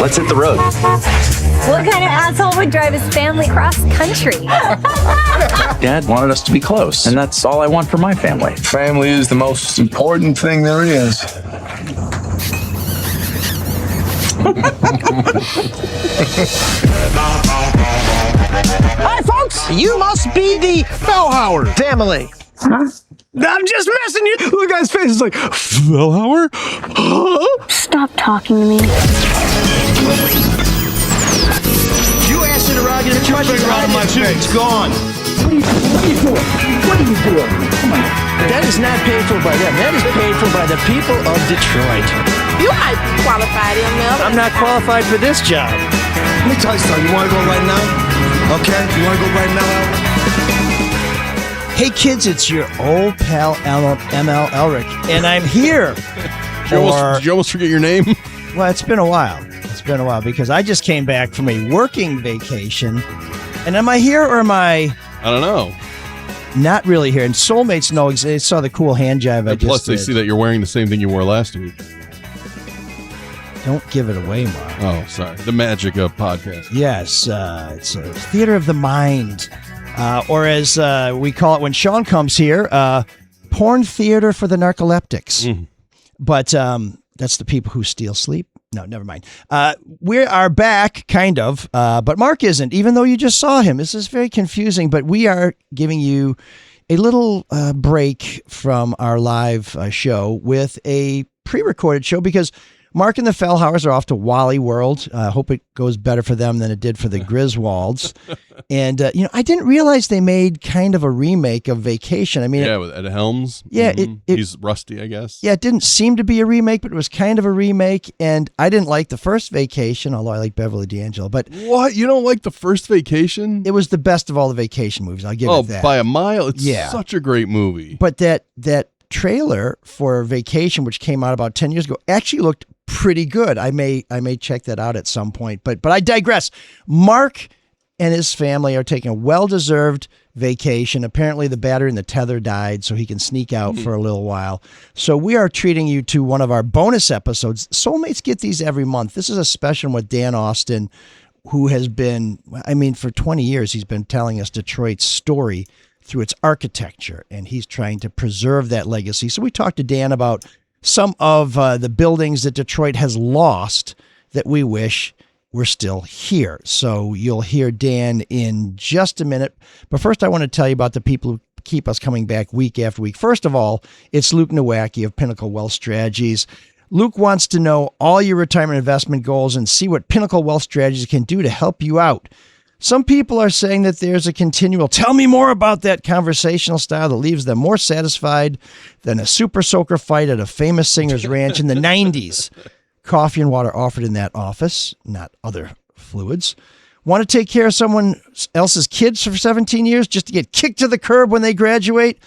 Let's hit the road. What kind of asshole would drive his family cross country? Dad wanted us to be close, and that's all I want for my family. Family is the most important thing there is. Hi, folks. You must be the Fellhauer family. Huh? I'm just messing you. Look, guy's face is like, Fellhauer? Huh? Stop talking to me. You asked it around, you're out of my face. It's gone. What are you doing? Come on. That is not paid for by them. That is paid for by the people of Detroit. You are qualified, ML. I'm not qualified for this job. Let me tell you something. You want to go right now? Okay? You want to go right now? Hey kids, it's your old pal ML Elric, and I'm here. Did you almost forget your name? Well, it's been a while. It's been a while because I just came back from a working vacation. And am I here or am I? I don't know. Not really here. And soulmates know. They saw the cool hand jive I just Plus, they did. see that you're wearing the same thing you wore last week. Don't give it away, Mark. Oh, sorry. The magic of podcast. Yes, it's a theater of the mind. Or as we call it when Sean comes here, porn theater for the narcoleptics. Mm. But that's the people who steal sleep. No, never mind. We are back, kind of, but Mark isn't, even though you just saw him. This is very confusing, but we are giving you a little break from our live show with a pre-recorded show because Mark and the Fellhauers are off to Wally World. I hope it goes better for them than it did for the Griswolds. And, I didn't realize they made kind of a remake of Vacation. I mean, yeah, with Ed Helms. Yeah. Mm-hmm. He's rusty, I guess. Yeah, it didn't seem to be a remake, but it was kind of a remake. And I didn't like the first Vacation, although I like Beverly D'Angelo. But what? You don't like the first Vacation? It was the best of all the Vacation movies. I'll give it that. Oh, by a mile. It's such a great movie. But that trailer for Vacation, which came out about 10 years ago, actually looked pretty good. I may check that out at some point, but I digress. Mark and his family are taking a well-deserved vacation. Apparently the battery in the tether died, so he can sneak out for a little while. So we are treating you to one of our bonus episodes. Soulmates get these every month. This is a special one with Dan Austin, who has been, for 20 years, he's been telling us Detroit's story through its architecture, and he's trying to preserve that legacy. So we talked to Dan about some of the buildings that Detroit has lost that we wish were still here. So you'll hear Dan in just a minute. But first, I want to tell you about the people who keep us coming back week after week. First of all, it's Luke Nowacki of Pinnacle Wealth Strategies. Luke wants to know all your retirement investment goals and see what Pinnacle Wealth Strategies can do to help you out. Some people are saying that there's a continual, tell me more about that conversational style that leaves them more satisfied than a super soaker fight at a famous singer's ranch in the 90s. Coffee and water offered in that office, not other fluids. Want to take care of someone else's kids for 17 years just to get kicked to the curb when they graduate?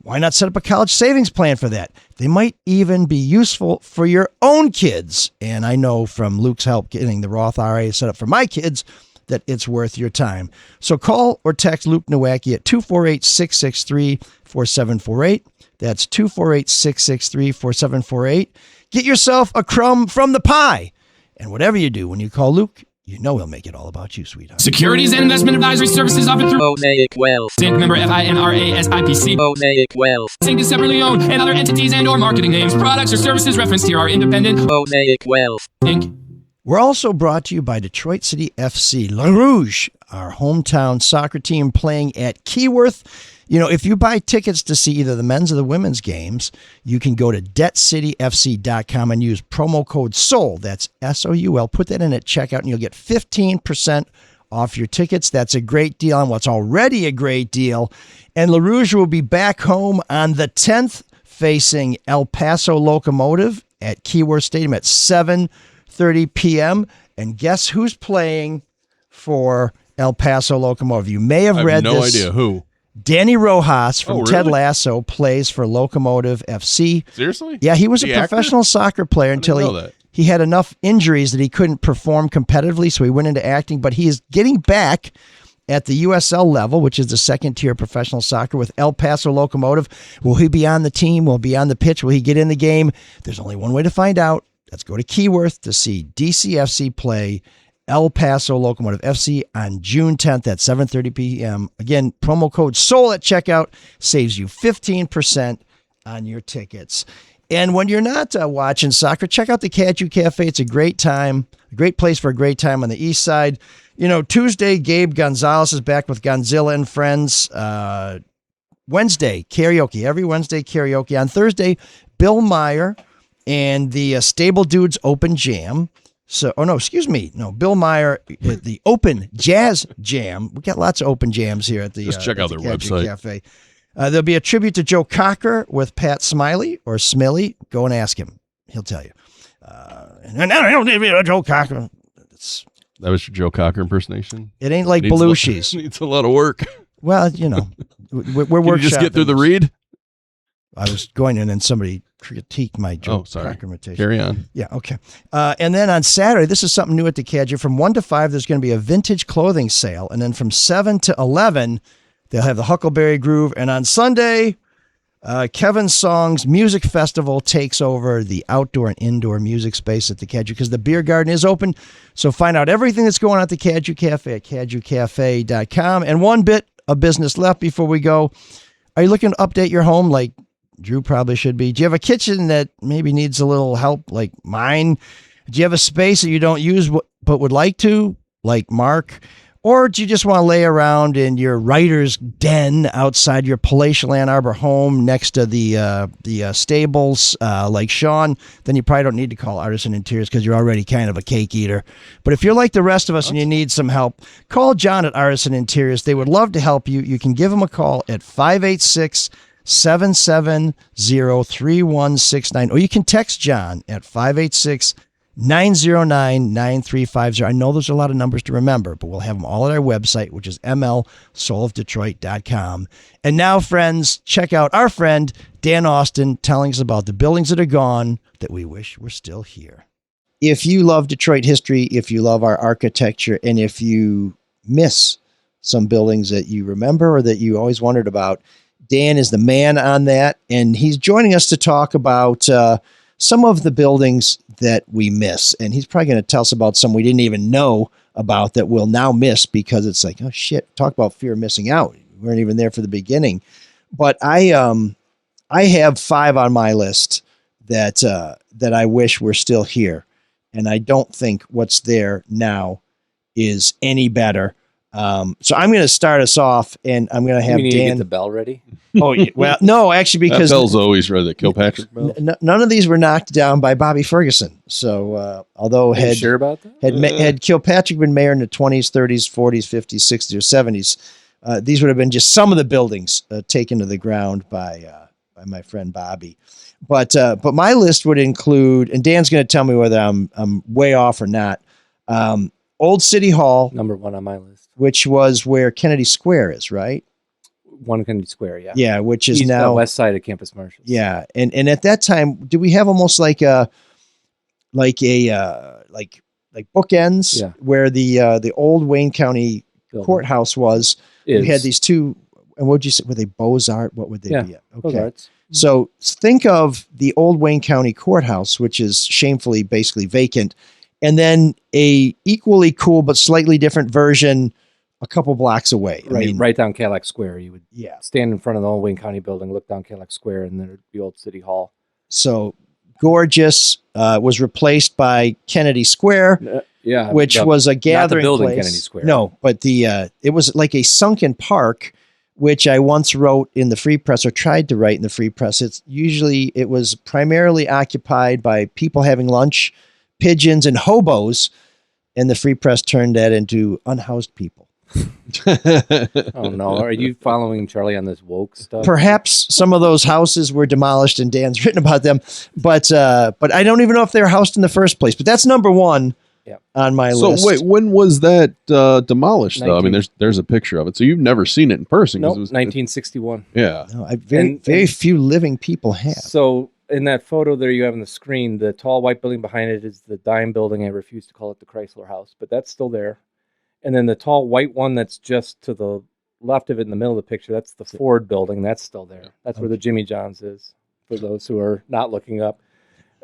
Why not set up a college savings plan for that? They might even be useful for your own kids. And I know from Luke's help getting the Roth IRA set up for my kids that it's worth your time. So call or text Luke Nowacki at 248-663-4748. That's 248-663-4748. Get yourself a crumb from the pie. And whatever you do when you call Luke, you know he'll make it all about you, sweetheart. Securities and investment advisory services offered through Mosaic Wealth. Inc. Member FINRA SIPC. Mosaic Wealth. Inc. is separately owned, and other entities and/or marketing names, products, or services referenced here are independent. Mosaic Wealth. Inc. We're also brought to you by Detroit City FC, La Rouge, our hometown soccer team playing at Keyworth. If you buy tickets to see either the men's or the women's games, you can go to debtcityfc.com and use promo code SOUL. That's SOUL. Put that in at checkout and you'll get 15% off your tickets. That's a great deal on what's already a great deal. And La Rouge will be back home on the 10th facing El Paso Locomotive at Keyworth Stadium at 7:30 p.m. And guess who's playing for El Paso Locomotive? You may have read this. I have no idea who. Danny Rojas from really? Ted Lasso plays for Locomotive FC. Seriously? Yeah, he was The a professional soccer player until he had enough injuries that he couldn't perform competitively, so he went into acting. But he is getting back at the USL level, which is the second tier of professional soccer with El Paso Locomotive. Will he be on the team? Will he be on the pitch? Will he get in the game? There's only one way to find out. Let's go to Keyworth to see DCFC play El Paso Locomotive FC on June 10th at 7:30 p.m. Again, promo code SOUL at checkout saves you 15% on your tickets. And when you're not watching soccer, check out the Caju Cafe. It's a great time, a great place for a great time on the east side. You know, Tuesday, Gabe Gonzalez is back with Gonzilla and Friends. Wednesday, karaoke. Every Wednesday, karaoke. On Thursday, Bill Meyer and the Stable Dudes Open Jam. Bill Meyer at the Open Jazz Jam. We got lots of open jams here at the Just check out their website. Cafe. There'll be a tribute to Joe Cocker with Pat Smiley or Smiley. Go and ask him. He'll tell you. And I don't need Joe Cocker. That was your Joe Cocker imprimination? It ain't like Belushi's. Needs a lot of work. Well, you know, we're Can you just get through the read? I was going in and somebody critiqued my Joe Cocker imitation. Carry on. Yeah, okay. And then on Saturday, this is something new at the Cadger. From 1 to 5, there's going to be a vintage clothing sale. And then from 7 to 11, they'll have the Huckleberry Groove. And on Sunday, Kevin Song's Music Festival takes over the outdoor and indoor music space at the Cadger because the beer garden is open. So find out everything that's going on at the Cadger Cafe at cadgercafe.com. And one bit of business left before we go. Are you looking to update your home like Drew probably should be? Do you have a kitchen that maybe needs a little help like mine? Do you have a space that you don't use but would like to like Marc? Or do you just want to lay around in your writer's den outside your palatial Ann Arbor home next to the stables like Sean? Then you probably don't need to call Artisan Interiors because you're already kind of a cake eater. But if you're like the rest of us and you need some help, call John at Artisan Interiors. They would love to help you. You can give them a call at 586-770-3169. Or you can text John at 586-909-9350. I know there's a lot of numbers to remember, but we'll have them all at our website, which is mlsoulofdetroit.com. And now, friends, check out our friend Dan Austin telling us about the buildings that are gone that we wish were still here. If you love Detroit history, if you love our architecture, and if you miss some buildings that you remember or that you always wondered about, Dan is the man on that, and he's joining us to talk about some of the buildings that we miss. And he's probably going to tell us about some we didn't even know about that we'll now miss because it's like, oh shit, talk about fear of missing out. We weren't even there for the beginning. But I have 5 on my list that I wish were still here. And I don't think what's there now is any better. So I'm going to start us off, and I'm going to have Dan. To get the bell ready? Oh, yeah. Well, no, actually, because that bell's always ready. The Kilpatrick bell. None of these were knocked down by Bobby Ferguson. So, although you sure about that? Had Kilpatrick been mayor in the 20s, 30s, 40s, 50s, 60s, or 70s, these would have been just some of the buildings taken to the ground by my friend Bobby. But my list would include, and Dan's going to tell me whether I'm way off or not. Old City Hall, number 1 on my list, which was where Kennedy Square is, right? 1 Kennedy Square, yeah. Yeah, which is East, now west side of Campus Marshall. Yeah, and at that time, do we have almost like bookends? Yeah. Where the old Wayne County Building. Courthouse was. We had these two, and what would you say? Were they Beaux-Art? What would they be? Okay. Beaux-Arts. So think of the old Wayne County Courthouse, which is shamefully basically vacant, and then a equally cool but slightly different version a couple blocks away. Right down Cadillac Square. You would Yeah. stand in front of the old Wayne County building, look down Cadillac Square, and there'd be Old City Hall. So gorgeous, was replaced by Kennedy Square, which was a gathering not the building, place. Kennedy Square. No, but it was like a sunken park, which I once wrote in the Free Press, or tried to write in the Free Press. It was primarily occupied by people having lunch, pigeons, and hobos, and the Free Press turned that into unhoused people. Oh no! Are you following Charlie on this woke stuff? Perhaps some of those houses were demolished, and Dan's written about them, but I don't even know if they were housed in the first place. But that's number 1 on my list. So wait, when was that demolished? Though I mean, there's a picture of it, so you've never seen it in person. No, it was 1961. Yeah, no, very few living people have. So in that photo there you have on the screen, the tall white building behind it is the dime building. I refuse to call it the Chrysler House, but that's still there. And then the tall white one that's just to the left of it in the middle of the picture, that's the Ford building. That's still there. That's where the Jimmy John's is, for those who are not looking up.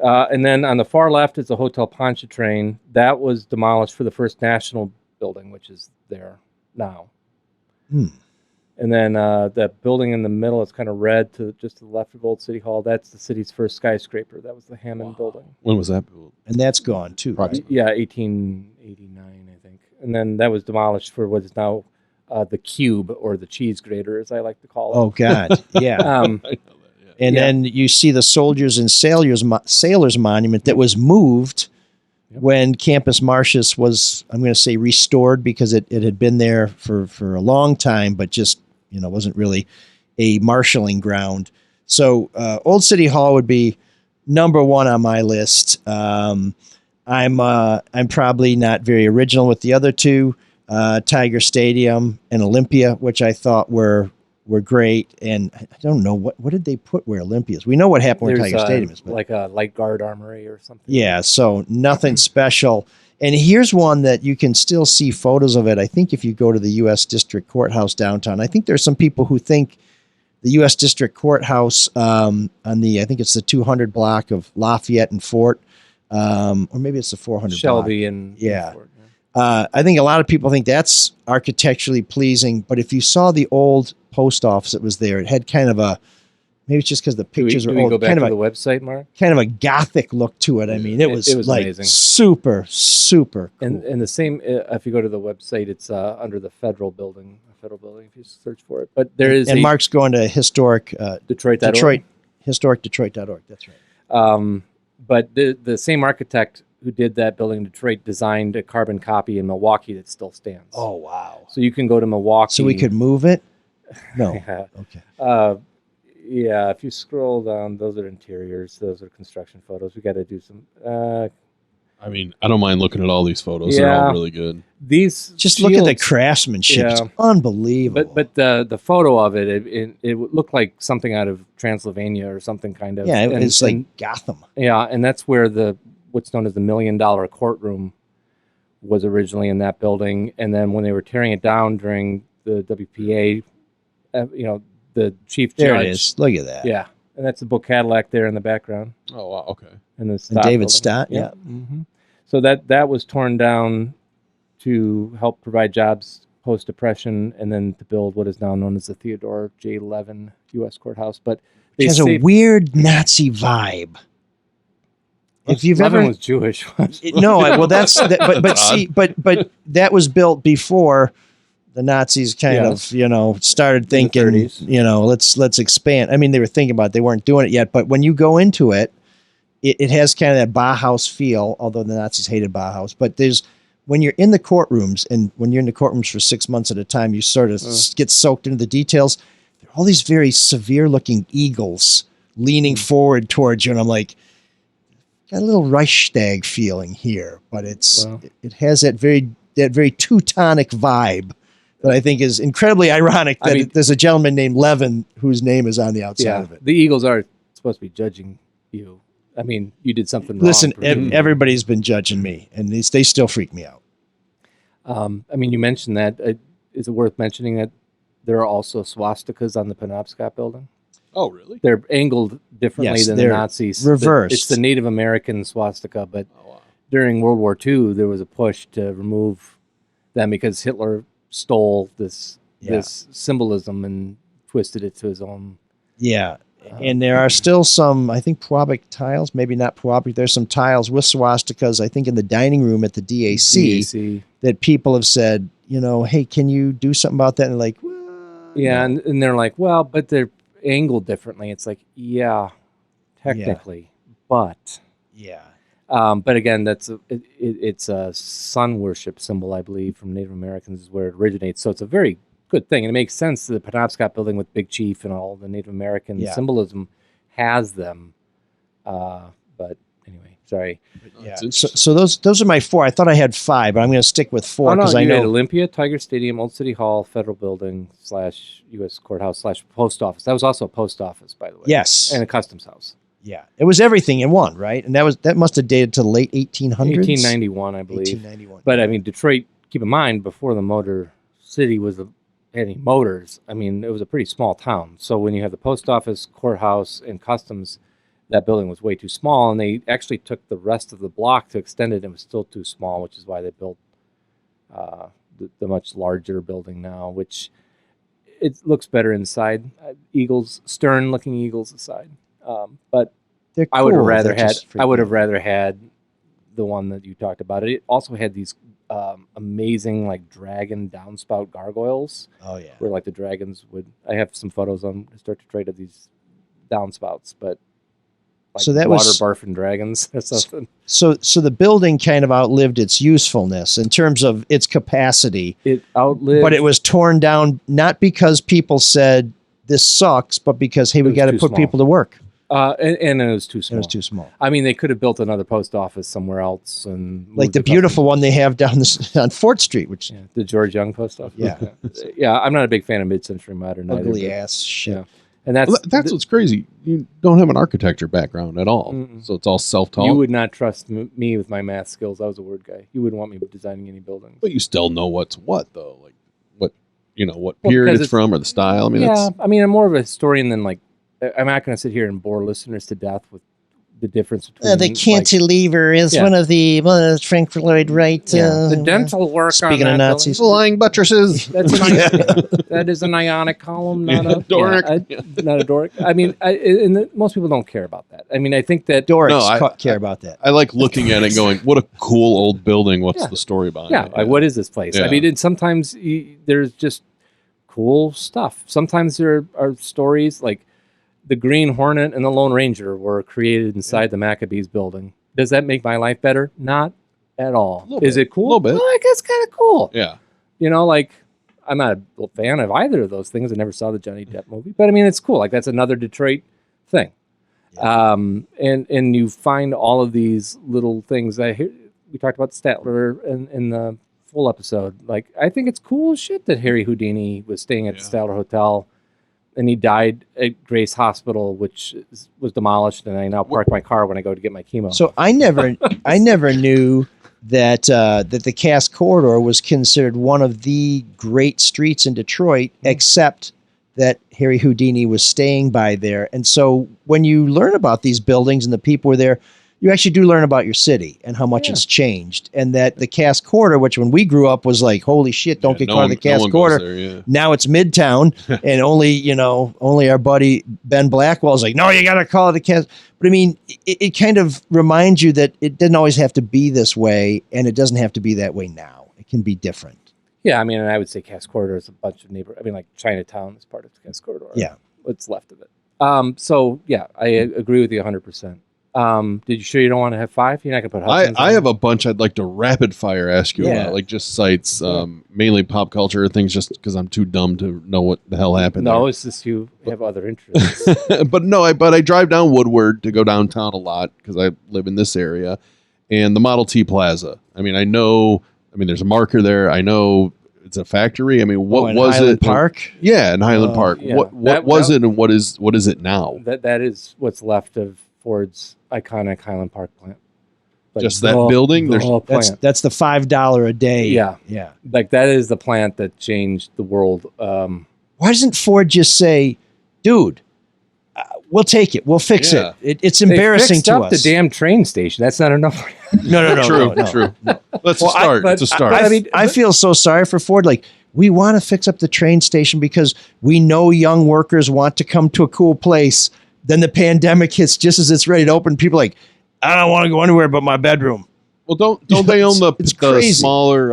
And then on the far left is the Hotel Pontchartrain. That was demolished for the First National building, which is there now. And then that building in the middle is kind of red to just the left of Old City Hall. That's the city's first skyscraper. That was the Hammond building. When was that built? And that's gone too, right? Yeah, 1889, I think. And then that was demolished for what is now the Cube, or the cheese grater, as I like to call it. Oh, God. Yeah. And then you see the Soldiers and Sailors Monument that was moved when Campus Martius was, I'm going to say, restored, because it had been there for a long time, but just, wasn't really a marshalling ground. So Old City Hall would be number one on my list. I'm probably not very original with the other two, Tiger Stadium and Olympia, which I thought were great. And I don't know what did they put where Olympia is. We know what happened where Tiger Stadium is, but like a light guard armory or something. Yeah, so nothing special. And here's one that you can still see photos of it. I think if you go to the U.S. District Courthouse downtown, I think there's some people who think the U.S. District Courthouse on I think it's the 200 block of Lafayette and Fort, or maybe it's the 400 Shelby block. and Fort, I think a lot of people think that's architecturally pleasing, but if you saw the old post office that was there, it had kind of a, maybe it's just because the pictures do were we old, go back kind to of the website, Mark? kind of a gothic look to it. I mean, it was like amazing. super cool. And the same, if you go to the website, it's under the Federal Building, if you search for it. But there is, and Mark's going to historic Detroit.org. historicdetroit.org. That's right. But the same architect who did that building in Detroit designed a carbon copy in Milwaukee that still stands. Oh, wow. So you can go to Milwaukee. So we could move it? No. Yeah. Okay. Yeah, if you scroll down, those are interiors. Those are construction photos. We got to do some. I mean, I don't mind looking at all these photos. They're all really good. These just look at the craftsmanship. Yeah. It's unbelievable. But the photo of it would look like something out of Transylvania or something kind of. Yeah, it's like Gotham. Yeah, and that's where what's known as the $1 million courtroom was originally in that building. And then when they were tearing it down during the WPA, the chief judge. There it is. Look at that. Yeah, and that's the Bull Cadillac there in the background. Oh, wow. Okay. And And David Stott. Yeah. Mm-hmm. So that was torn down to help provide jobs post-depression, and then to build what is now known as the Theodore J. Levin U.S. Courthouse. But it has a weird Nazi vibe. If you've Levin ever was Jewish. No, well that's but that was built before the Nazis kind of started thinking let's expand. I mean, they were thinking about it, they weren't doing it yet, but when you go into it, it has kind of that Bauhaus feel, although the Nazis hated Bauhaus. But when you're in the courtrooms, and when you're in the courtrooms for 6 months at a time, you sort of get soaked into the details. There are all these very severe looking eagles leaning forward towards you, and I'm like, got a little Reichstag feeling here, but it has that very Teutonic vibe that I think is incredibly ironic that there's a gentleman named Levin whose name is on the outside of it. The Eagles are supposed to be judging you. I mean, you did something wrong. Listen, everybody's been judging me, and they still freak me out. I mean, you mentioned that. Is it worth mentioning that there are also swastikas on the Penobscot building? Oh, really? They're angled differently than the Nazis. Reversed. It's the Native American swastika, but during World War II, there was a push to remove them because Hitler stole this symbolism and twisted it to his own. Yeah. And there are still some, I think, Puabic tiles, maybe not Puabic. There's some tiles with swastikas, I think, in the dining room at the DAC. That people have said, hey, can you do something about that? And they're like, well, yeah, and they're like, well, but they're angled differently. It's like, yeah, technically, but yeah. But again, it's a sun worship symbol, I believe, from Native Americans is where it originates. So it's a very good thing, and it makes sense. The Penobscot building with Big Chief and all the Native American symbolism has them. But anyway, sorry. Yeah. So those are my four. I thought I had five, but I'm going to stick with four because I know had Olympia, Tiger Stadium, Old City Hall, Federal Building / U.S. Courthouse / Post Office. That was also a post office, by the way. Yes, and a customs house. Yeah, it was everything in one, right? And that must have dated to the late 1800s. 1891, I believe. 1891. But I mean, Detroit. Keep in mind, before the Motor City was any motors, I mean, it was a pretty small town. So when you have the post office, courthouse, and customs, that building was way too small, and they actually took the rest of the block to extend it, and it was still too small, which is why they built the much larger building now, which it looks better inside. Stern-looking eagles aside, but They're I would have cool. rather They're had. just I would have freaking- rather had the one that you talked about. It also had these amazing like dragon downspout gargoyles. Oh yeah. Where like the dragons would. I have some photos on Start to Trade of these downspouts, but like So that water was- barfing dragons or something. So the building kind of outlived its usefulness in terms of its capacity. It outlived, But it was torn down not because people said this sucks, but because hey, we was got to too put small. people to work. and it was too It small. was too small. I mean, they could have built another post office somewhere else, and Like moved the the beautiful one they have down on Fort Street, which the George Young post office. Yeah. Yeah. I'm not a big fan of mid-century modern. either, ugly but- ass shit. Yeah. And that's Well, that's what's crazy. You don't have an architecture background at all, so it's all self-taught. You would not trust me with my math skills. I was a word guy. You wouldn't want me designing any buildings. But you still know what's what, though. Like what what Well, period because it's from or the style. I mean, yeah, it's, I mean, I'm more of a historian than like. I'm not going to sit here and bore listeners to death with the difference between The cantilever is Yeah. one of the Frank Lloyd Wright. the dental work. speaking on of that Nazis. flying buttresses. That's that is an ionic column, not a Doric. not a Doric. I mean, most people don't care about that. I mean, I think that Dorics No, I- care about that. I like looking at it, going, "What a cool old building! What's the story behind yeah, it?" like, what is this place? I Yeah. mean, sometimes there's just cool stuff. Sometimes there are stories like the Green Hornet and the Lone Ranger were created inside the Maccabees building. Does that make my life better? Not at all. Little Is bit. it cool? Little bit. Well, I guess kind of cool. Yeah. You know, like I'm not a fan of either of those things. I never saw the Johnny Depp movie, but I mean, it's cool. Like that's another Detroit thing. And you find all of these little things. We talked about Statler in the full episode. Like, I think it's cool as shit that Harry Houdini was staying at the Statler Hotel, and he died at Grace Hospital, which was demolished. And I now park my car when I go to get my chemo. So I never knew that that the Cass Corridor was considered one of the great streets in Detroit, except that Harry Houdini was staying by there. And so when you learn about these buildings and the people were there, you actually do learn about your city and how much it's changed. And that the Cass Corridor, which when we grew up was like, holy shit, don't get no caught in one- the no Cass one goes Corridor. there, yeah. Now it's Midtown, and only our buddy Ben Blackwell's like, no, you got to call it the Cass. But I mean, it kind of reminds you that it didn't always have to be this way, and it doesn't have to be that way now. It can be different. yeah, I mean, and I would say Cass Corridor is a bunch of I mean, like Chinatown is part of the Cass Corridor. Yeah. What's left of it. So yeah, I agree with you 100%. Did you sure you don't want to have 5? You're not gonna put Hudson's I on have there? a bunch I'd like to rapid fire ask you Yeah. about, like just sites, mainly pop culture things, just because I'm too dumb to know what the hell happened. No, there. it's just you have other interests. But no, I drive down Woodward to go downtown a lot because I live in this area, and the Model T Plaza. I mean, there's a marker there. I know it's a factory. I mean, what in was Highland it? Park? Yeah, in Highland Park. yeah. What That- was that- it, and what is it now? that is what's left of Ford's iconic Highland Park plant. Like Just that building? The There's- whole plant. That's the $5 a day. Yeah. Yeah. Like that is the plant that changed the world. Why doesn't Ford just say, dude, we'll take it. We'll fix Yeah. it. It's They embarrassing fixed to up us. the damn train station. That's not enough. No. True, no. true. That's Well, a start. but- It's a start. I feel so sorry for Ford. Like, we want to fix up the train station because we know young workers want to come to a cool place. Then the pandemic hits just as it's ready to open. People are like, I don't want to go anywhere but my bedroom. Well, don't they own the It's crazy. smaller?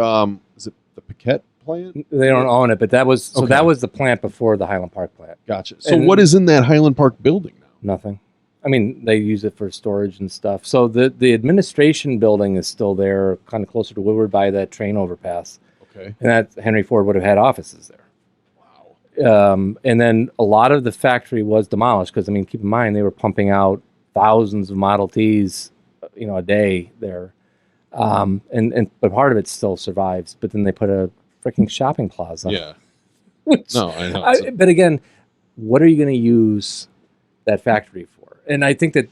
Is it the Paquette plant? They don't own it, but that was Okay. that was the plant before the Highland Park plant. Gotcha. So And- what is in that Highland Park building now? Nothing. I mean, they use it for storage and stuff. So the administration building is still there, kind of closer to Woodward by that train overpass, Okay. and that Henry Ford would have had offices there. Wow. And then a lot of the factory was demolished because, I mean, keep in mind they were pumping out thousands of Model Ts, a day there. But part of it still survives. But then they put a freaking shopping plaza. Yeah. Which- No, I know. But again, what are you going to use that factory for? And I think that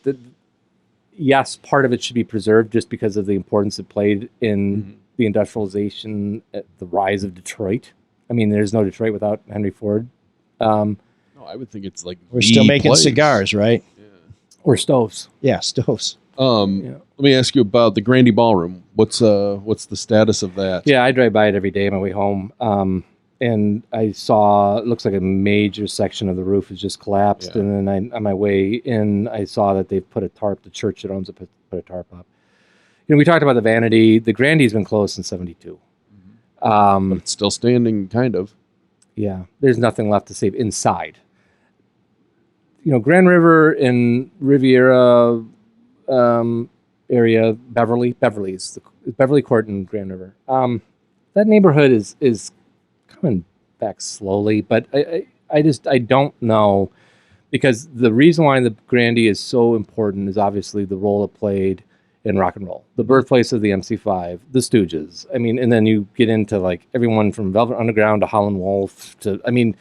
yes, part of it should be preserved just because of the importance it played in the industrialization, the rise of Detroit. I mean, there's no Detroit without Henry Ford. No, I would think it's like We're the still making place. cigars, right? Or stoves. Yeah, stoves. Let me ask you about the Grandy Ballroom. What's the status of that? Yeah, I drive by it every day on my way home. And I saw, it looks like a major section of the roof has just collapsed. Yeah. And then on my way in, I saw that they've put a tarp, the church that owns it put a tarp up. We talked about the vanity. The Grandy's been closed since 72. But it's still standing, kind of. Yeah, there's nothing left to save inside. Grand River and Riviera area, Beverly Court and Grand River. That neighborhood is coming back slowly, but I don't know, because the reason why the Grandy is so important is obviously the role it played in rock and roll, the birthplace of the MC5, the Stooges. And then you get into like everyone from Velvet Underground to Howlin' Wolf to, everyone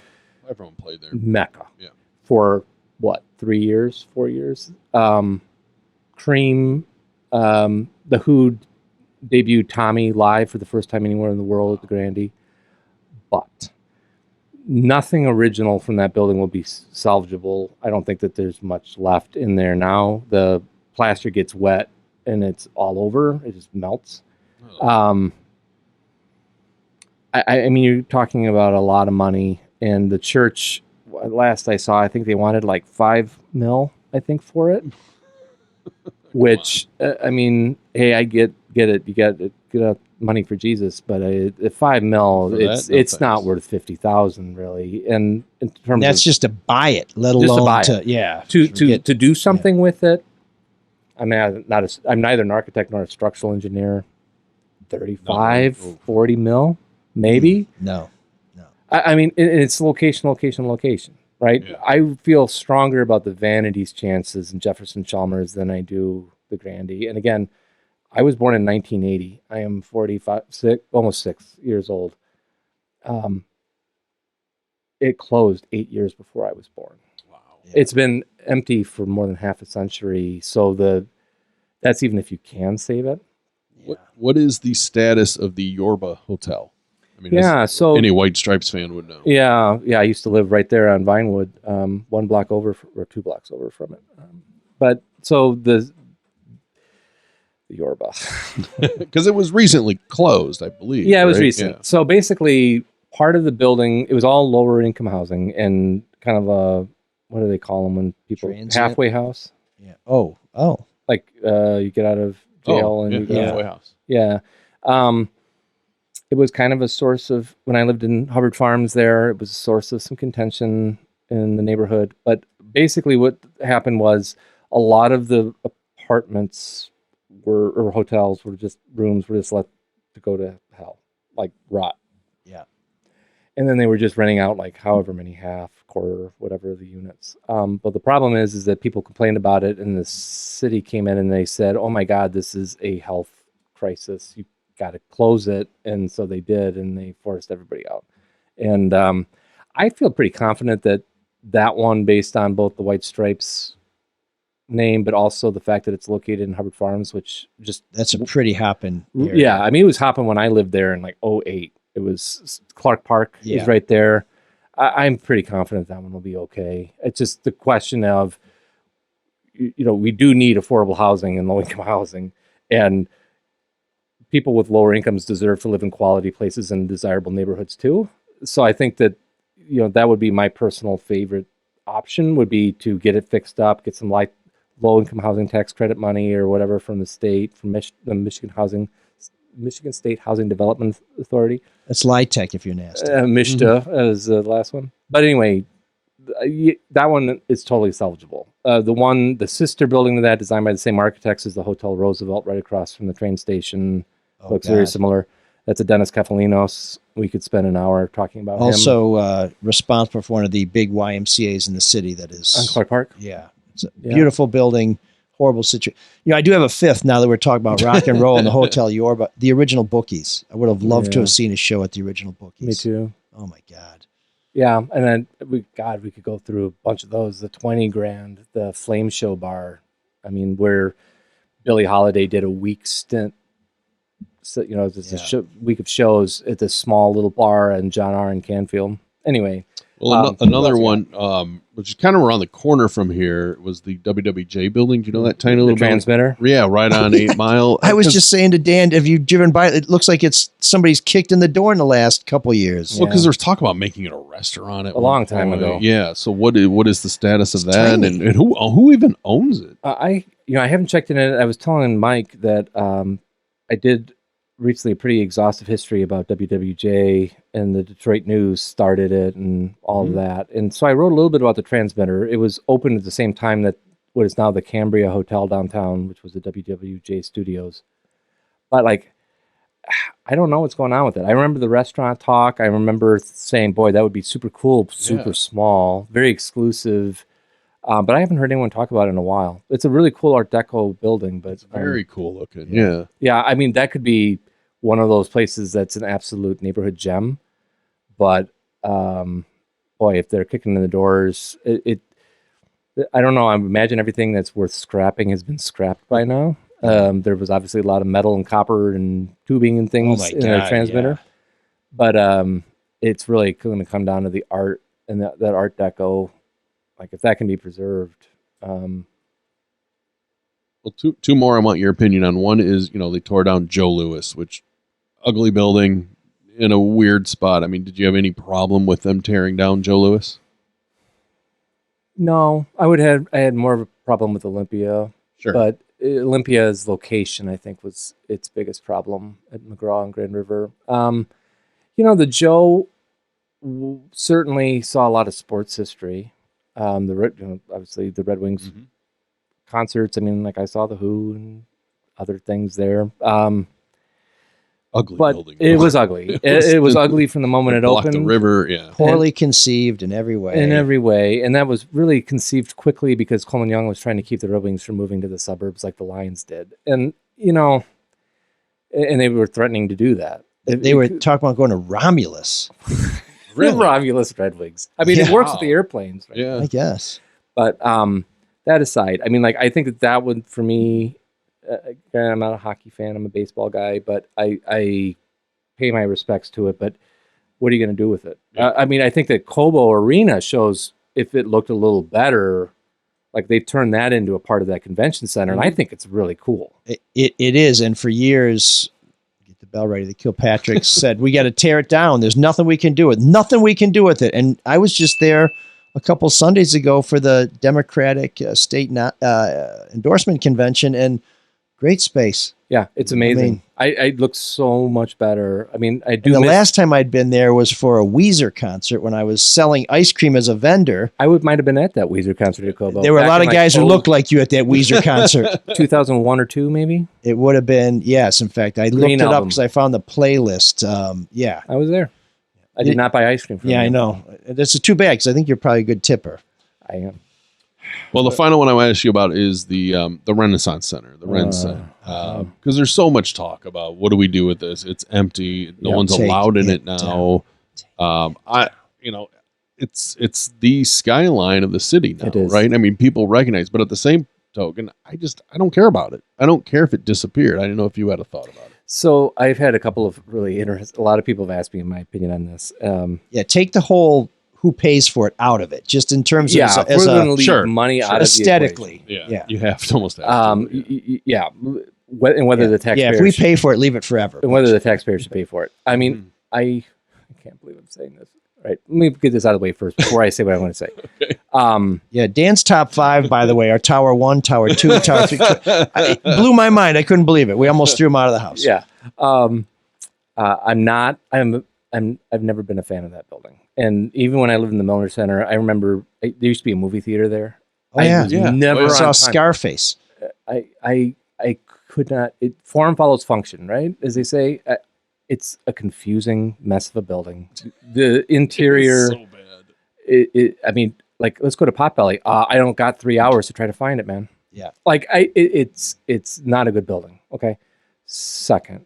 played there. Mecca. Yeah. For what, 4 years? Cream, the Who debuted Tommy live for the first time anywhere in the world at the Grandy. But nothing original from that building will be salvageable. I don't think that there's much left in there now. The plaster gets wet and it's all over. It just melts. You're talking about a lot of money, and the church, last I saw, I think they wanted like $5 million, I think, for it. Which, hey, I get it. You got to get money for Jesus, but at $5 million, it's not worth $50,000 really. And in terms that's of just to buy it, let alone to do something with it. I'm neither an architect nor a structural engineer. 35, 40 mil, maybe. No. It's location, right? Yeah. I feel stronger about the Vanity's chances in Jefferson Chalmers than I do the Grandy. And again, I was born in 1980. I am almost 6 years old. It closed 8 years before I was born. Wow. Yeah. It's been empty for more than half a century. So that's even if you can save it. What is the status of the Yorba Hotel? So any White Stripes fan would know. Yeah. I used to live right there on Vinewood, 1 block over or 2 blocks over from it. But so the Yorba, because it was recently closed, I believe. Yeah, it was recent. Yeah. So basically, part of the building, it was all lower income housing and kind of a, what do they call them when people halfway house? Yeah. Oh. Like you get out of jail and you go halfway house. Yeah. It was kind of a source of, when I lived in Hubbard Farms there, it was a source of some contention in the neighborhood. But basically what happened was a lot of the apartments or hotels were just let to go to hell, like rot. Yeah. And then they were just renting out like however many quarter, whatever the units. But the problem is that people complained about it, and the city came in and they said, oh my God, this is a health crisis. You got to close it. And so they did, and they forced everybody out. And I feel pretty confident that one, based on both the White Stripes name, but also the fact that it's located in Hubbard Farms, which just... That's a pretty hopping area. Yeah, it was hopping when I lived there in like 2008. It was Clark Park is right there. I'm pretty confident that one will be okay. It's just the question of, we do need affordable housing and low-income housing, and people with lower incomes deserve to live in quality places and desirable neighborhoods too. So I think that, that would be my personal favorite option, would be to get it fixed up, get some low-income housing tax credit money or whatever from the state, from the Michigan State Housing Development Authority. That's LIHTC if you're nasty. MISHDA is the last one. But anyway, that one is totally salvageable. The sister building to that, designed by the same architects as the Hotel Roosevelt right across from the train station, looks very similar. That's a Dennis Kefalinos. We could spend an hour talking about him. Also responsible for one of the big YMCAs in the city that is... On Clark Park? Yeah. It's a beautiful building. Horrible situation. I do have a fifth now that we're talking about rock and roll in the Hotel Yorba. The original Bookies. I would have loved to have seen a show at the original Bookies. Me too. Oh my God. Yeah, and then we could go through a bunch of those. The 20 grand, the Flame Show bar. Where Billie Holiday did a week stint. So, week of shows at this small little bar, and John R. in Canfield. Anyway. Well, another one, which is kind of around the corner from here, was the WWJ building. Do you know that tiny little transmitter? Building? Yeah, right on 8 Mile. I was just saying to Dan, have you driven by? It looks like it's somebody's kicked in the door in the last couple of years. Well, because there's talk about making it a restaurant at a long time ago. Yeah. So what is the status of that, and who even owns it? I haven't checked in it. I was telling Mike that I did recently a pretty exhaustive history about WWJ, and the Detroit News started it and all of that. And so I wrote a little bit about the transmitter. It was open at the same time that what is now the Cambria Hotel downtown, which was the WWJ studios. But like, I don't know what's going on with it. I remember the restaurant talk. I remember saying, boy, that would be super cool, super small, very exclusive. But I haven't heard anyone talk about it in a while. It's a really cool Art Deco building, but it's very cool looking. Yeah. Yeah. I mean, that could be one of those places that's an absolute neighborhood gem. But boy, if they're kicking in the doors, I don't know. I imagine everything that's worth scrapping has been scrapped by now. There was obviously a lot of metal and copper and tubing and things in the transmitter. Yeah. But it's really going to come down to the art and that Art Deco. Like if that can be preserved. Well, two more I want your opinion on. One is, they tore down Joe Louis, which ugly building in a weird spot. I mean, did you have any problem with them tearing down Joe Louis? No, I had more of a problem with Olympia. Sure. But Olympia's location, I think, was its biggest problem at McGraw and Grand River. The Joe certainly saw a lot of sports history. Obviously the Red Wings concerts. I mean, like I saw the Who and other things there. Ugly but building. It was ugly. It was ugly from the moment it opened. The river, yeah. Poorly conceived in every way. And that was really conceived quickly because Coleman Young was trying to keep the Red Wings from moving to the suburbs like the Lions did. And, and they were threatening to do that. They were talking about going to Romulus. Really? Romulus Red Wings. I mean, it works with the airplanes. Right? Yeah, I guess. But that aside, I mean, like, I think that would, for me, I'm not a hockey fan. I'm a baseball guy, but I pay my respects to it. But what are you going to do with it? Yeah. I mean, I think that Cobo Arena shows if it looked a little better, like they turned that into a part of that convention center, and I think it's really cool. It is, and for years. The bell ready. The Kilpatrick said, we got to tear it down. There's nothing we can do with it. And I was just there a couple Sundays ago for the Democratic state endorsement convention, and great space. Yeah, it's amazing. I look so much better. I mean, I do. And the last time I'd been there was for a Weezer concert when I was selling ice cream as a vendor. I might have been at that Weezer concert at Cobo. There were a lot of guys who looked like you at that Weezer concert. 2001 or 2, maybe? It would have been, yes. In fact, I looked it up because I found the playlist. Yeah. I was there. I did not buy ice cream from you. I know. That's too bad because I think you're probably a good tipper. I am. Well, the final one I want to ask you about is the Renaissance Center, the Ren Center, because there's so much talk about what do we do with this? It's empty. No one's allowed in it now. It's the skyline of the city now, right? I mean, people recognize, but at the same token, I don't care about it. I don't care if it disappeared. I didn't know if you had a thought about it. So I've had a couple of really interesting. A lot of people have asked me my opinion on this. Take the whole. Who pays for it out of it, just in terms of as money out of aesthetically. Yeah, you have to almost have and whether the taxpayers. If we pay for it, leave it forever. And whether the taxpayers should pay for it. I mean, I can't believe I'm saying this. Right, let me get this out of the way first before I say what I want to say. Okay. Dan's top 5, by the way, are Tower 1, Tower 2, Tower 3. It blew my mind. I couldn't believe it. We almost threw him out of the house. Yeah, I've never been a fan of that building. And even when I lived in the Milner Center, I remember there used to be a movie theater there. I never saw Scarface. I could not. Form follows function, right? As they say, it's a confusing mess of a building. The interior, so bad. I mean, like, let's go to Potbelly. I don't got 3 hours to try to find it, man. Yeah, like it's not a good building. Okay, second.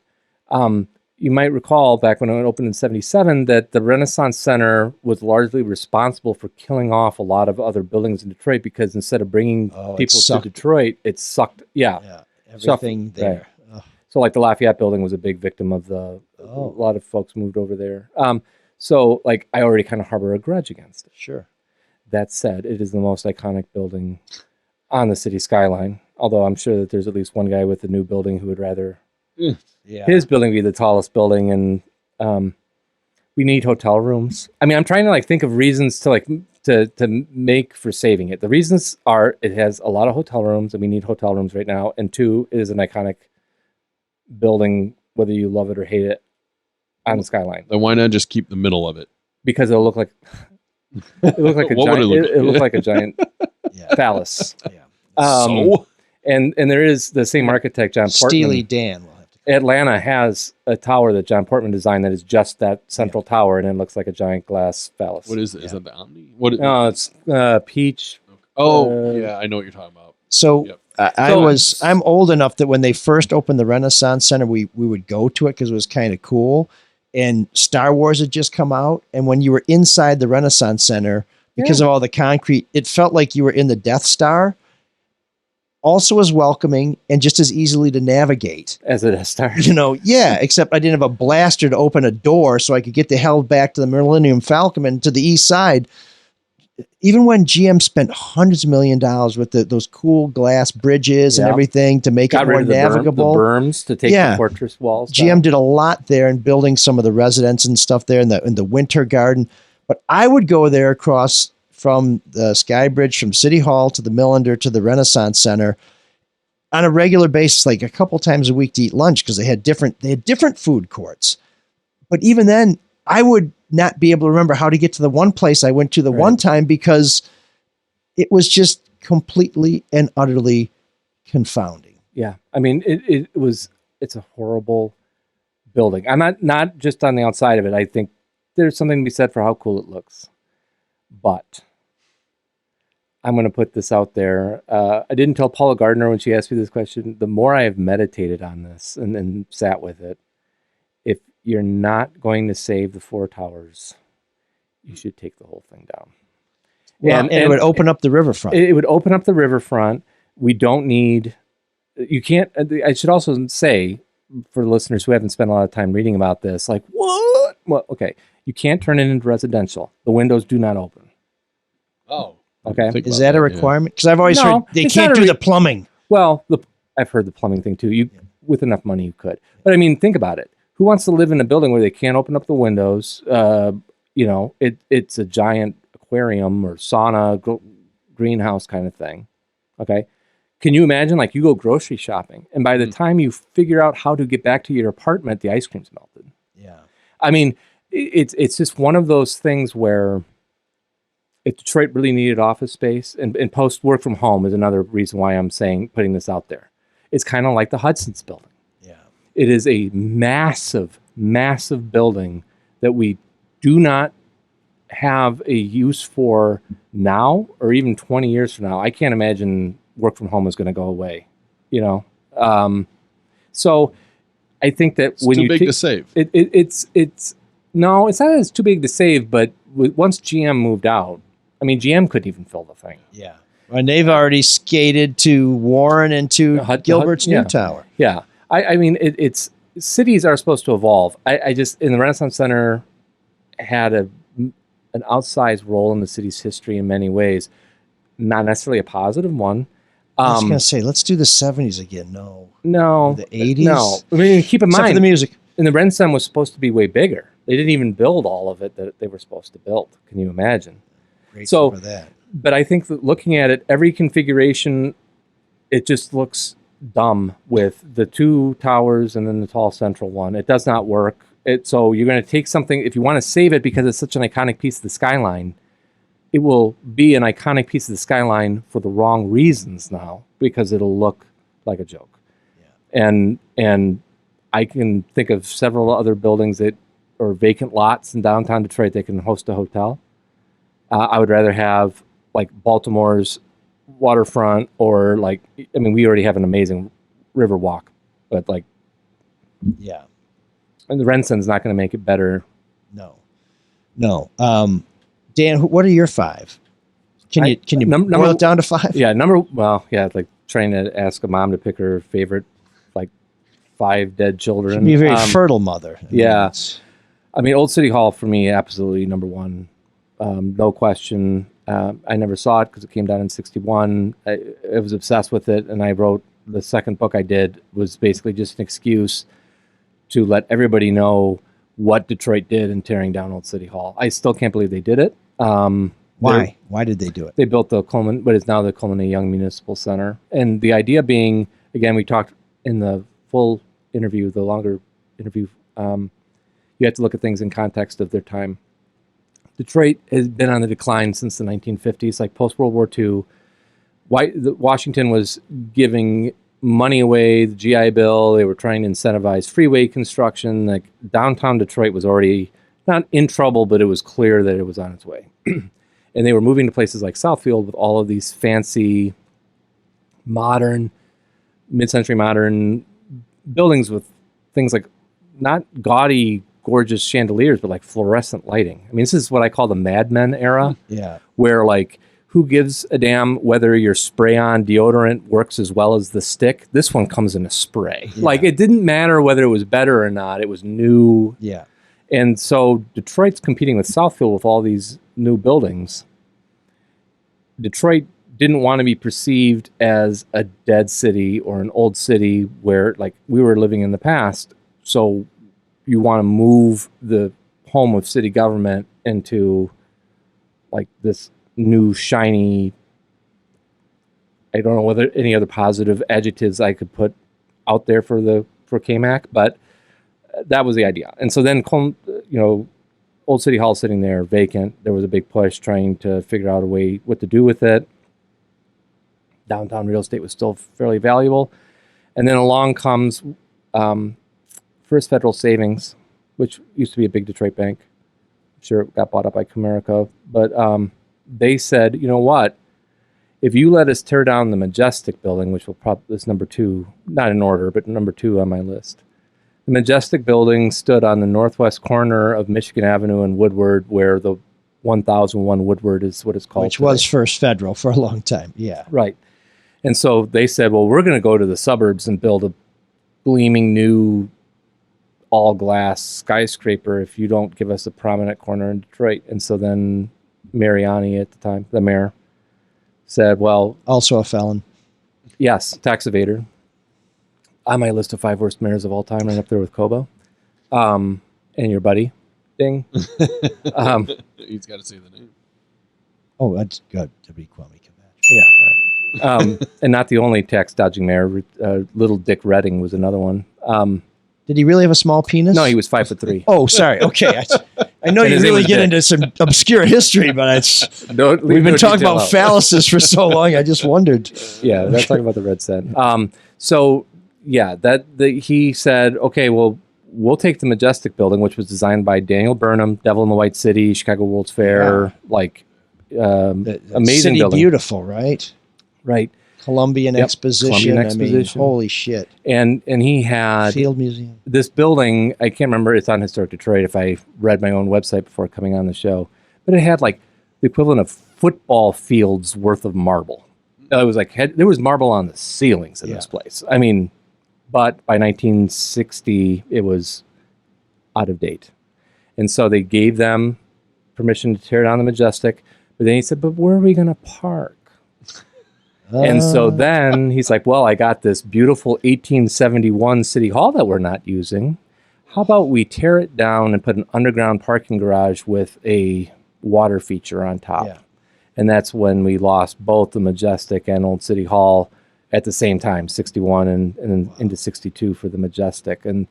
You might recall back when it opened in 1977 that the Renaissance Center was largely responsible for killing off a lot of other buildings in Detroit because instead of bringing people to Detroit, it sucked. Yeah, everything there. Right. So like the Lafayette Building was a big victim of a lot of folks moved over there. So like I already kind of harbor a grudge against it. Sure. That said, it is the most iconic building on the city skyline. Although I'm sure that there's at least one guy with the new building who would rather his building be the tallest building. And we need hotel rooms. I mean, I'm trying to like think of reasons to like to make for saving it. The reasons are it has a lot of hotel rooms, and we need hotel rooms right now. And two, it is an iconic building, whether you love it or hate it, on the skyline. Then why not just keep the middle of it? Because it'll look like it look like a What would giant. it look It look like a giant phallus. So? And there is the same architect, John Portman. Steely Dan will have to. Atlanta has a tower that John Portman designed that is just that central tower, and it looks like a giant glass phallus. What is it? Is that the Omni? What? No, it's peach. Oh, yeah, I know what you're talking about. So Yep. I'm old enough that when they first opened the Renaissance Center, we would go to it because it was kind of cool. And Star Wars had just come out. And when you were inside the Renaissance Center, because of all the concrete, it felt like you were in the Death Star. Also as welcoming and just as easily to navigate. As a Death Star. You know, yeah, except I didn't have a blaster to open a door so I could get the hell back to the Millennium Falcon and to the east side. Even when GM spent hundreds of $millions with those cool glass bridges and everything to make it more navigable. The berms to take the fortress walls GM down. did a lot there in building some of the residents and stuff there in the Winter Garden. But I would go there across from the Sky Bridge from City Hall to the Millender to the Renaissance Center on a regular basis, like a couple times a week to eat lunch because they had different food courts. But even then, I would not be able to remember how to get to the one place I went to the one time because it was just completely and utterly confounding. Yeah. I mean, it's a horrible building. I'm not just on the outside of it. I think there's something to be said for how cool it looks. But I'm going to put this out there. I didn't tell Paula Gardner when she asked me this question. The more I have meditated on this and sat with it, if you're not going to save the four towers, you should take the whole thing down. Well, and it would open up the riverfront. It would open up the riverfront. We don't need, you can't, I should also say for listeners who haven't spent a lot of time reading about this, like, what? Well, okay. You can't turn it into residential. The windows do not open. Oh. Okay. Is that a requirement? Because I've always heard they can't do the plumbing. Well, I've heard the plumbing thing too. With enough money, you could. But I mean, think about it. Who wants to live in a building where they can't open up the windows? It's a giant aquarium or sauna, greenhouse kind of thing. Okay. Can you imagine, like, you go grocery shopping, and by the time you figure out how to get back to your apartment, the ice cream's melted. Yeah. I mean, it's just one of those things where if Detroit really needed office space, and post work from home is another reason why I'm putting this out there. It's kind of like the Hudson's building. Yeah. It is a massive, massive building that we do not have a use for now or even 20 years from now. I can't imagine work from home is going to go away, so I think that It's too big to save. No, it's not that it's too big to save, but once GM moved out, I mean, GM couldn't even fill the thing. Yeah. And they've already skated to Warren and to Gilbert's new tower. Yeah. I mean, it's cities are supposed to evolve. I just, in the Renaissance Center, had an outsized role in the city's history in many ways. Not necessarily a positive one. I was going to say, let's do the 70s again. No. The 80s? No. I mean, keep in Except mind, for the music. And the Renaissance was supposed to be way bigger. They didn't even build all of it that they were supposed to build. Can you imagine? Grateful for that. But I think that looking at it, every configuration, it just looks dumb with the two towers and then the tall central one. It does not work. So you're going to take something, if you want to save it because it's such an iconic piece of the skyline, it will be an iconic piece of the skyline for the wrong reasons now because it'll look like a joke. Yeah. And I can think of several other buildings or vacant lots in downtown Detroit that can host a hotel. I would rather have like Baltimore's waterfront or we already have an amazing river walk, but yeah. And the Renaissance not going to make it better. No. Dan, what are your five? Can you boil it down to five? Yeah, like trying to ask a mom to pick her favorite 5 dead children. She'd be a very fertile mother. Yeah. I mean, Old City Hall for me, absolutely number one. No question. I never saw it because it came down in 61. I was obsessed with it, and I wrote the second book I did was basically just an excuse to let everybody know what Detroit did in tearing down Old City Hall. I still can't believe they did it. Why? Why did they do it? They built the Coleman, what is now the Coleman A. Young Municipal Center. And the idea being, again, we talked in the full interview, the longer interview, you have to look at things in context of their time. Detroit has been on the decline since the 1950s, like post-World War II. Washington was giving money away, the GI Bill. They were trying to incentivize freeway construction. Like downtown Detroit was already not in trouble, but it was clear that it was on its way. And they were moving to places like Southfield with all of these fancy, modern, mid-century modern buildings with things like not gaudy, gorgeous chandeliers, but like fluorescent lighting. I mean, this is what I call the Mad Men era. Yeah. Where like, who gives a damn whether your spray-on deodorant works as well as the stick? This one comes in a spray. Yeah. Like, it didn't matter whether it was better or not. It was new. Yeah. And so Detroit's competing with Southfield with all these new buildings. Detroit didn't want to be perceived as a dead city or an old city where like we were living in the past. So you want to move the home of city government into like this new shiny, I don't know whether any other positive adjectives I could put out there for KMAC, but that was the idea. And so then, Old City Hall sitting there vacant. There was a big push trying to figure out a way what to do with it. Downtown real estate was still fairly valuable. And then along comes First Federal Savings, which used to be a big Detroit bank. I'm sure it got bought up by Comerica. But they said, you know what? If you let us tear down the Majestic building, which will probably is number 2, not in order, but number 2 on my list. The Majestic building stood on the northwest corner of Michigan Avenue and Woodward, where the 1001 Woodward is what it's called. Which was First Federal for a long time. Yeah. Right. And so they said, well, we're going to go to the suburbs and build a gleaming new all-glass skyscraper if you don't give us a prominent corner in Detroit. And so then Mariani at the time, the mayor, said, well... Also a felon. Yes, tax evader. On my list of 5 worst mayors of all time, right up there with Kobo. And your buddy, Ding. He's got to say the name. Oh, that's good to be Kwame Kilpatrick. Yeah, right. And not the only tax dodging mayor. Little Dick Redding was another one. Did he really have a small penis? No, he was 5'3". Oh, sorry. Okay. I know you really get into some obscure history, but we've been talking about phalluses for so long. I just wondered. Yeah, that's talking about the red set. So yeah, he said, okay, well, we'll take the Majestic building, which was designed by Daniel Burnham, Devil in the White City, Chicago World's Fair, amazing city building. Beautiful, right? Right. Columbian Exposition. Columbian Exposition. I mean, holy shit. And he had Field Museum. This building, I can't remember, it's on Historic Detroit if I read my own website before coming on the show, but it had like the equivalent of football fields worth of marble. It was like, there was marble on the ceilings in this place. I mean, but by 1960, it was out of date. And so they gave them permission to tear down the Majestic, but then he said, but where are we going to park? And so then he's like, well, I got this beautiful 1871 City Hall that we're not using. How about we tear it down and put an underground parking garage with a water feature on top? Yeah. And that's when we lost both the Majestic and Old City Hall at the same time, 61 and into 62 for the Majestic. And,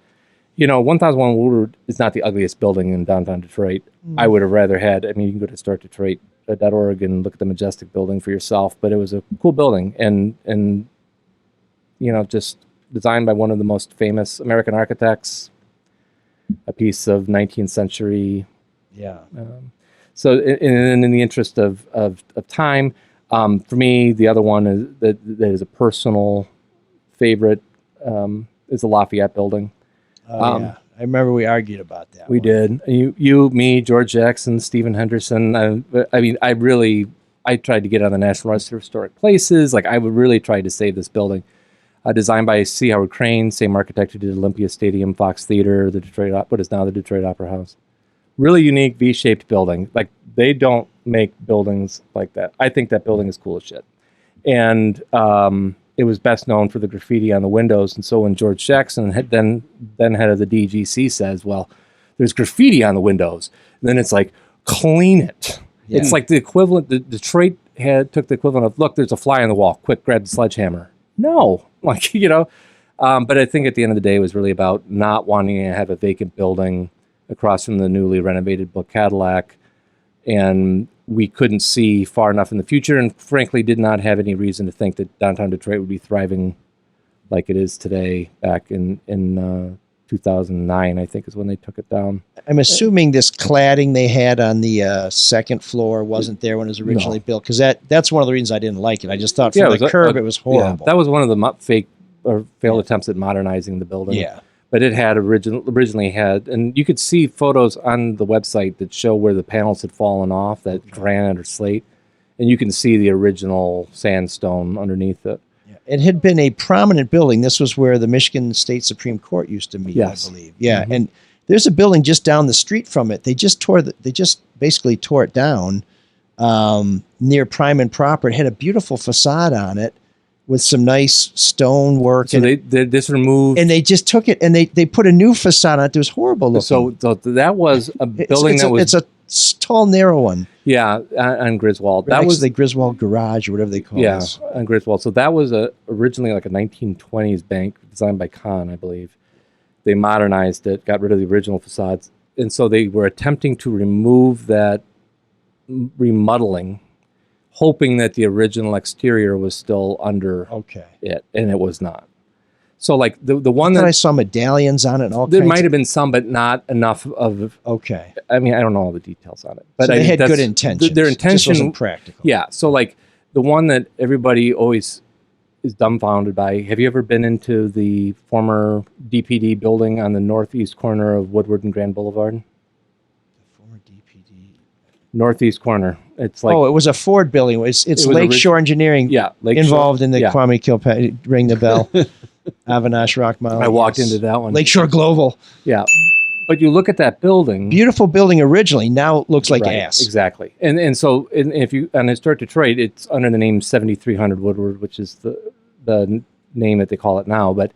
1001 Woodward is not the ugliest building in downtown Detroit. I would have rather had, you can go to historicdetroit.org and look at the Majestic building for yourself, but it was a cool building and just designed by one of the most famous American architects, a piece of 19th century. Yeah. So in the interest of time, for me, the other one is that is a personal favorite is the Lafayette Building. Yeah. I remember we argued about that. We did. You, me, George Jackson, Stephen Henderson. I tried to get on the National Register of Historic Places. Like, I would really try to save this building. Designed by C. Howard Crane, same architect who did Olympia Stadium, Fox Theater, what is now the Detroit Opera House. really unique V-shaped building. Like they don't make buildings like that. I think that building is cool as shit. And it was best known for the graffiti on the windows. And so when George Jackson, then head of the DGC, says, well, there's graffiti on the windows, then it's like, clean it. Yeah. It's like the equivalent, Detroit took the equivalent of, look, there's a fly on the wall, quick, grab the sledgehammer. No, like, but I think at the end of the day, it was really about not wanting to have a vacant building across from the newly renovated Book Cadillac. And we couldn't see far enough in the future, and frankly did not have any reason to think that downtown Detroit would be thriving like it is today. Back in 2009, I think, is when they took it down. I'm assuming this cladding they had on the second floor wasn't there when it was originally built, because that's one of the reasons I didn't like it. I just thought from the curb it was horrible. Yeah, that was one of the fake or failed attempts at modernizing the building. Yeah. But it had originally had, and you could see photos on the website that show where the panels had fallen off, that granite or slate, and you can see the original sandstone underneath it. Yeah. It had been a prominent building. This was where the Michigan State Supreme Court used to meet, yes. I believe. Yeah, and there's a building just down the street from it. They just basically tore it down near Prime and Proper. It had a beautiful facade on it with some nice stone work. So they just removed... And they just took it and they put a new facade on it. It was horrible looking. So that was a building It's a tall, narrow one. Yeah, on Griswold. That was the Griswold Garage or whatever they call it. Yeah, on Griswold. So that was originally like a 1920s bank designed by Kahn, I believe. They modernized it, got rid of the original facades. And so they were attempting to remove that remodeling, hoping that the original exterior was still under it, and it was not. So like the one that I saw medallions on it and all there kinds might have been some, but not enough of. Okay. I mean, I don't know all the details on it, but so they had good intentions. Their intention just wasn't practical. Yeah. So like the one that everybody always is dumbfounded by. Have you ever been into the former DPD building on the northeast corner of Woodward and Grand Boulevard? Northeast corner. It's like it was a Ford building. It's Lakeshore Engineering. Yeah, involved in the Kwame Kilpatrick. Ring the bell. Avanash Rock Mile. I walked into that one. Lakeshore Global. Yeah, but you look at that building. Beautiful building originally. Now it looks like ass. Exactly. And so if you on Historic Detroit, it's under the name 7300 Woodward, which is the name that they call it now. But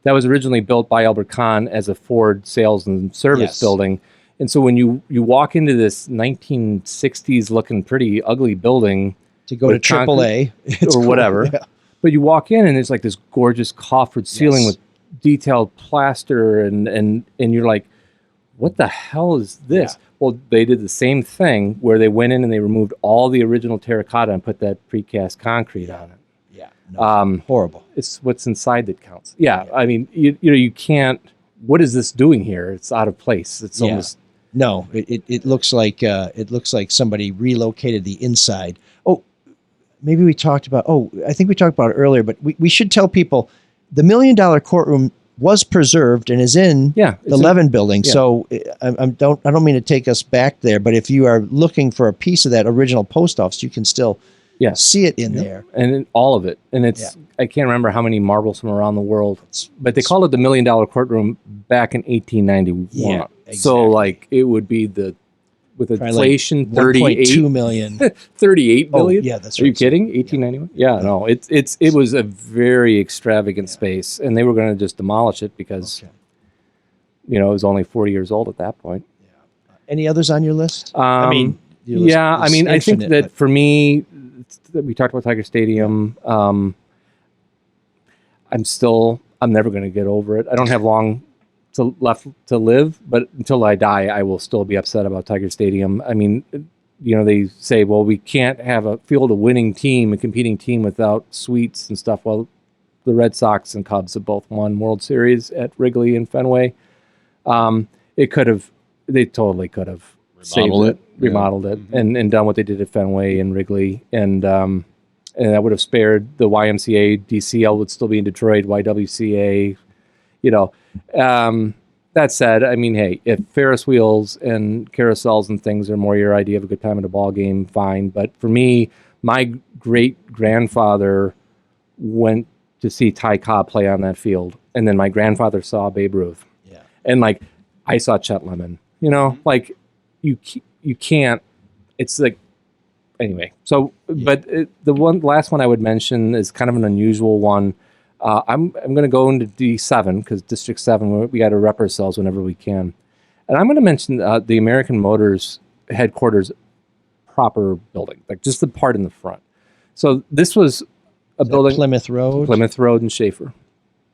that was originally built by Albert Kahn as a Ford sales and service building. And so when you walk into this 1960s looking pretty ugly building to go to AAA or whatever, but you walk in and there's like this gorgeous coffered ceiling with detailed plaster and you're like, what the hell is this? Yeah. Well, they did the same thing where they went in and they removed all the original terracotta and put that precast concrete on it. Yeah, no, horrible. It's what's inside that counts. Yeah, I mean, you can't. What is this doing here? It's out of place. It's almost. No, it looks like somebody relocated the inside. Oh, maybe we talked about. Oh, I think we talked about it earlier, but we should tell people the $1 Million Courtroom was preserved and is in the Levin building. Yeah. So I don't mean to take us back there, but if you are looking for a piece of that original post office, you can still see it in there, and all of it. And it's I can't remember how many marbles from around the world, but they called it the $1 Million Courtroom back in 1891. Yeah. Exactly. So like it would be with inflation, like 1.2 million, 38 million. Oh, yeah, that's right. Are you kidding? 1891? Yeah, no. It was a very extravagant space, and they were going to just demolish it because it was only 40 years old at that point. Yeah. Any others on your list? I think that for me, we talked about Tiger Stadium. I'm never going to get over it. I don't have long left to live, but until I die, I will still be upset about Tiger Stadium. I mean, they say, well, we can't have a field a winning team, a competing team without suites and stuff. Well, the Red Sox and Cubs have both won World Series at Wrigley and Fenway. They totally could have remodeled it and done what they did at Fenway and Wrigley. And that would have spared the YMCA. DCL would still be in Detroit, YWCA, that said, I mean, hey, if Ferris wheels and carousels and things are more your idea of a good time at a ball game, fine. But for me, my great-grandfather went to see Ty Cobb play on that field. And then my grandfather saw Babe Ruth. Yeah. And, I saw Chet Lemon. you can't. It's like anyway. So, but the last one I would mention is kind of an unusual one. I'm going to go into D7 because District 7 we got to rep ourselves whenever we can, and I'm going to mention the American Motors headquarters proper building, like just the part in the front. So this was a building, Plymouth Road in Schaefer,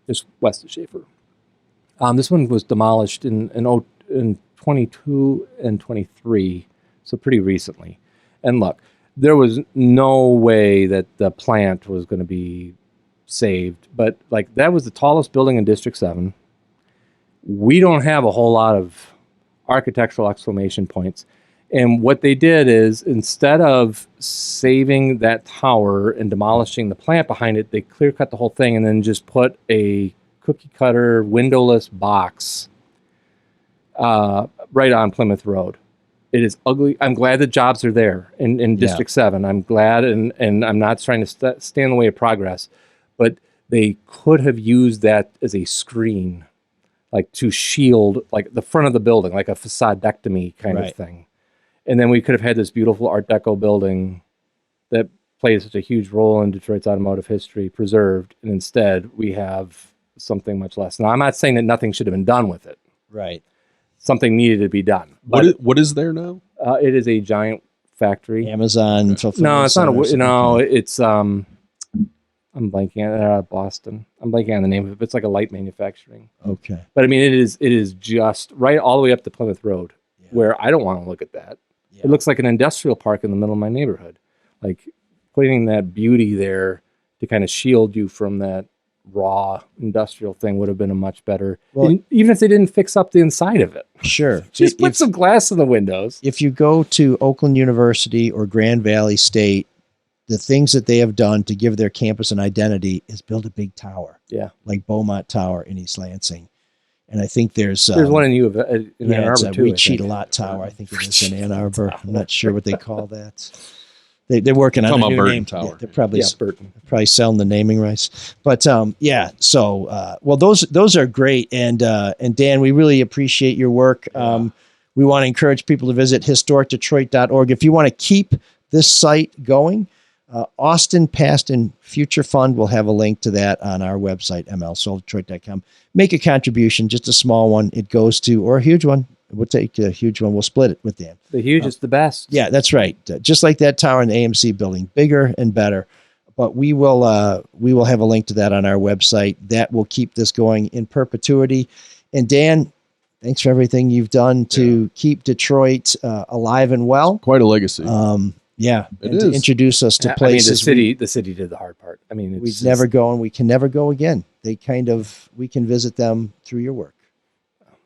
just west of Schaefer. This one was demolished in 22 and 23, so pretty recently. And look, there was no way that the plant was going to be saved, but like that was the tallest building in District 7. We don't have a whole lot of architectural exclamation points. And what they did is instead of saving that tower and demolishing the plant behind it, they clear cut the whole thing and then just put a cookie cutter windowless box right on Plymouth Road. It is ugly. I'm glad the jobs are there in District 7. I'm glad, and I'm not trying to stand in the way of progress, but they could have used that as a screen, like to shield like the front of the building, like a facadectomy kind of thing. And then we could have had this beautiful Art Deco building that played such a huge role in Detroit's automotive history preserved. And instead, we have something much less. Now, I'm not saying that nothing should have been done with it. Right. Something needed to be done. What is there now? It is a giant factory. Amazon. No, it's not. It's I'm blanking on Boston. I'm blanking on the name of it. But it's like a light manufacturing. Okay. But I mean, it is just right all the way up to Plymouth Road, where I don't want to look at that. It looks like an industrial park in the middle of my neighborhood. Like putting that beauty there to kind of shield you from that raw industrial thing would have been a much better, even if they didn't fix up the inside of it. Sure. Just put some glass in the windows. If you go to Oakland University or Grand Valley State, the things that they have done to give their campus an identity is build a big tower. Yeah. Like Beaumont Tower in East Lansing. And I think there's one in Ann Arbor too. Weed-Cheat-A-Lot Tower. I think it is in Ann Arbor. I'm not sure what they call that. They're working on a new name. Tower. Yeah, they're probably Burton. Probably selling the naming rights. But so those are great. And Dan, we really appreciate your work. We want to encourage people to visit historicdetroit.org. If you want to keep this site going, Austin Past and Future Fund will have a link to that on our website, mlsolvedetroit.com. Make a contribution, just a small one. It goes to, or a huge one. We'll take a huge one. We'll split it with Dan. The huge is the best. Yeah, that's right. Just like that tower in the AMC building, bigger and better. But we will have a link to that on our website. That will keep this going in perpetuity. And Dan, thanks for everything you've done to keep Detroit alive and well. Quite a legacy. Yeah, it and is. to introduce us to places. The city did the hard part. I mean, we'd never go, and we can never go again. We can visit them through your work.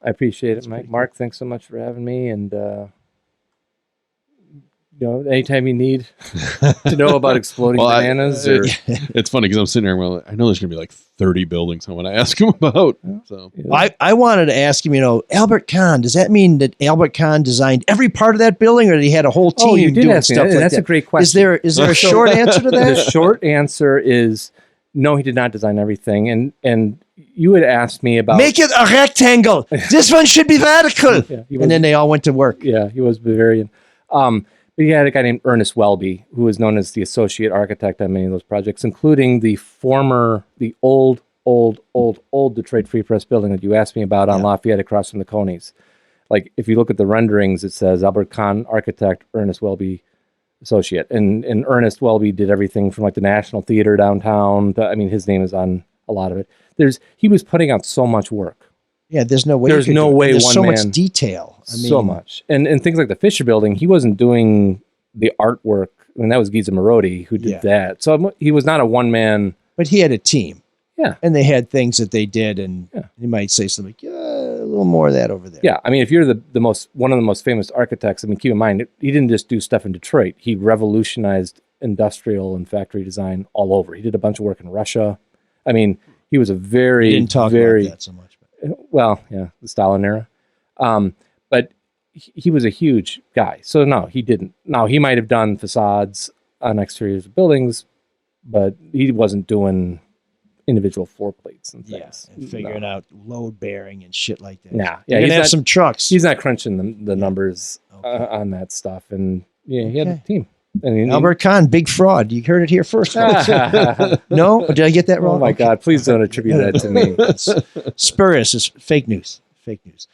I appreciate it, Mike. Marc, thanks so much for having me. And anytime you need to know about exploding bananas, it's funny because I'm sitting there. Well, I know there's going to be like 30 buildings I want to ask him about. So I wanted to ask him. Albert Kahn. Does that mean that Albert Kahn designed every part of that building, or did he had a whole team doing stuff like that? That's a great question. Is there a short answer to that? The short answer is no. He did not design everything, and you had asked me about make it a rectangle. This one should be vertical. And then they all went to work. Yeah, he was Bavarian. But he had a guy named Ernest Welby, who was known as the associate architect on many of those projects, including the old Detroit Free Press building that you asked me about on Lafayette across from the Coneys. Like, if you look at the renderings, it says Albert Kahn, architect, Ernest Welby, associate. And Ernest Welby did everything from like the National Theater downtown. His name is on a lot of it. He was putting out so much work. Yeah, there's no way. There's so much detail. So much, and things like the Fisher Building. He wasn't doing the artwork. I mean, that was Giza Marodi who did that. So he was not a one man. But he had a team. Yeah, and they had things that they did, and you might say something like, a little more of that over there. Yeah, I mean, if you're one of the most famous architects, I mean, keep in mind he didn't just do stuff in Detroit. He revolutionized industrial and factory design all over. He did a bunch of work in Russia. I mean, he was a very didn't talk about that so much. Well, yeah, the Stalin era. But he was a huge guy. So no, he didn't. Now, he might have done facades on exteriors of buildings, but he wasn't doing individual floor plates and things. And figuring out load bearing and shit like that. Yeah. You're going to have some trucks. He's not crunching the numbers on that stuff. And yeah, he had a team. And Albert Kahn, big fraud. You heard it here first. No? Or did I get that wrong? Oh my God! Please don't attribute that to me. Spurious is fake news. Fake news.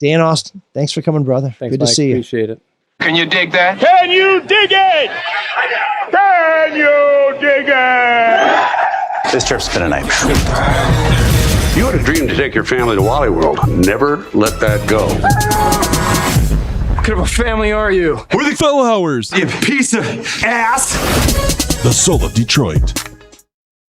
Dan Austin, thanks for coming, brother. Thanks, Good Mike. to see you. Appreciate it. Can you dig that? Can you dig it? Can you dig it? This trip's been a nightmare. You had a dream to take your family to Wally World. Never let that go. What kind of a family are you? We're the Fellhowers, You piece of ass. the soul of Detroit.